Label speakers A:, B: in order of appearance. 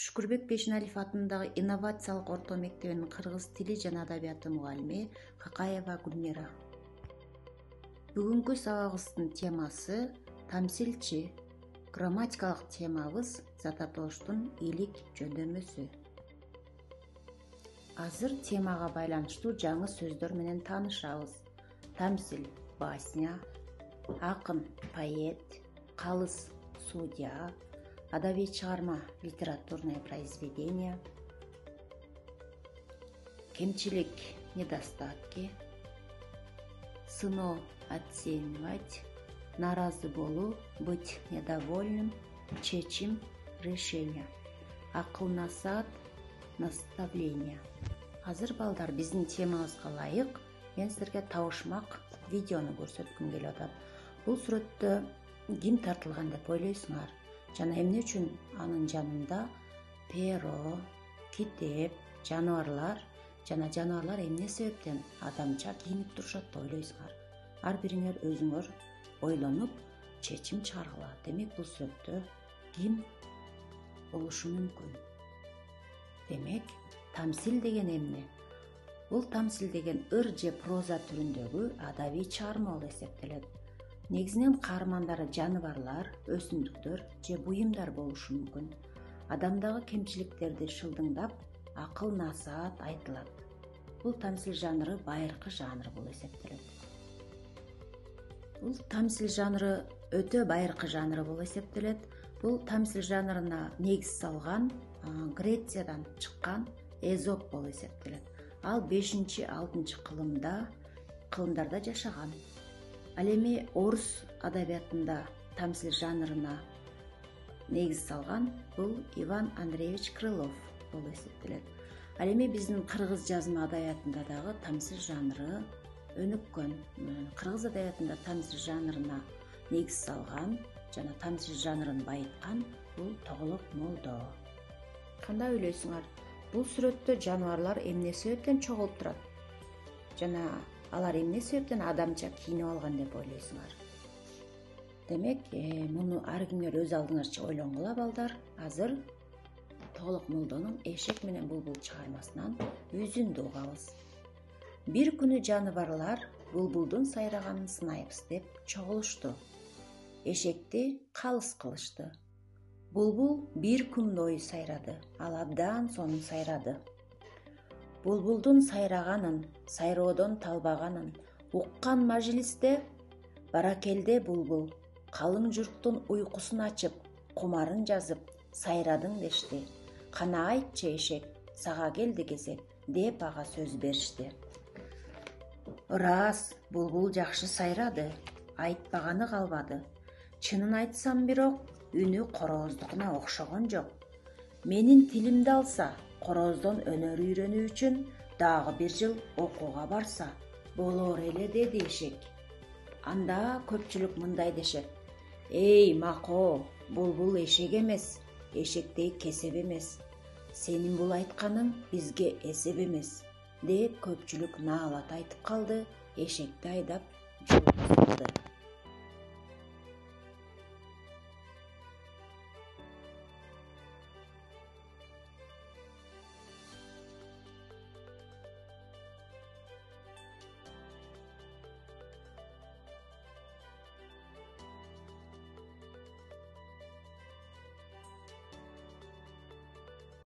A: Шүкүрбек Бешеналиев атындагы инновациялык орто мектебинин кыргыз тили жана адабияты мугалими Какаева Гүлмира. Бүгүнкү сабагыбыздын темасы тамсилчи. Грамматикалык темабыз Зататоштун илик жөндөмөсү. Азыр темага байланыштуу жаңы сөздөр менен таанышабыз. Тамсил — басня, акын — поэт, калыс — судья, адабий чыгарма — литературное произведение, кемчилик — недостатки, сыно — оценивать, наразы болуу — быть недовольным, чечим — решение, акыл насаат — наставление. Азыр балдар, биздин темабызга ылайык мен силерге табышмак видеону көрсөткүм келип атат. Бул сүрөттө ким тартылган деп ойлойсуңар? Жана эмне үчүн анын жанында перо, китеп, жаныбарлар жана жаныбарлар эмне себептен адамча кийинип турушат деп ойлойсуңар? Ар бириңер өзүңөр ойлонуп, чечим чыгаргыла. Демек, бул сүрөттө ким болушу мүмкүн? Демек, тамсил деген эмне? Бул тамсил деген ыр же проза түрүндөгү адабий чыгарма болуп эсептелет. Негизинен каармандары жаныбарлар, өсүмдүктөр же буюмдар болушу мүмкүн. Адамдагы кемчиликтерди шылдыңдап, акыл насаат айтылат. Бул тамсил жанры байыркы жанр болуп эсептелет. Бул тамсил жанры өтө байыркы жанр болуп эсептелет. Бул тамсил жанрына негиз салган Грециядан чыккан Эзоп болуп эсептелет. Ал 5-6 кылымдарда жашаган. Ал эми орус адабиятында тамсил жанрына негиз салган бул Иван Андреевич Крылов болуп эсептелет. Ал эми биздин кыргыз жазма адабиятында дагы тамсил жанры өнүккөн. Кыргыз адабиятында тамсил жанрына негиз салган жана тамсил жанрын байыткан бул Тоголок Молдо. Кандай ойлойсуңар? Бул сүрөттө жаныбарлар эмне себептен чогулуп турат? Жана алар эмне себептен адамча кийинип алган деп ойлойсуңар? Демек, муну ар кимдер өз алдыңарча ойлонгула балдар. Азыр Тоголок Молдонун Эшек менен булбул чыгармасынан үзүндү угабыз. Бир күнү жаныбарлар булбулдун сайраганын сынайбыз деп чогулушту. Эшекти калыс кылышты. Булбул бир күн бою сайрады, ал абдан сонун сайрады. Булбулдун сайраганын, сайроодон талбаганын уккан мажлисте баракелде булбул калың журттун уйкусун ачып, кумарын жазып, сайрадың дешти. Кана айтчы эшек, сага келди кезек, деп ага сөз беришти. Ырас, булбул жакшы сайрады, айтпаганы калбады. Чынын айтсам бирок, үнү корооздукуна окшогон жок. Менин тилимди алса, корооздон өнөр үйрөнүү үчүн дагы 1 жыл окууга барса болор эле, деди эшек. Анда көпчүлүк мындай дешет: эй Мако, булбул эшек эмес, эшектей кесеп эмес. Сенин бул айтканың бизге эсеп эмес, деп көпчүлүк наалат айтып калды, эшекти айдап жолго салды.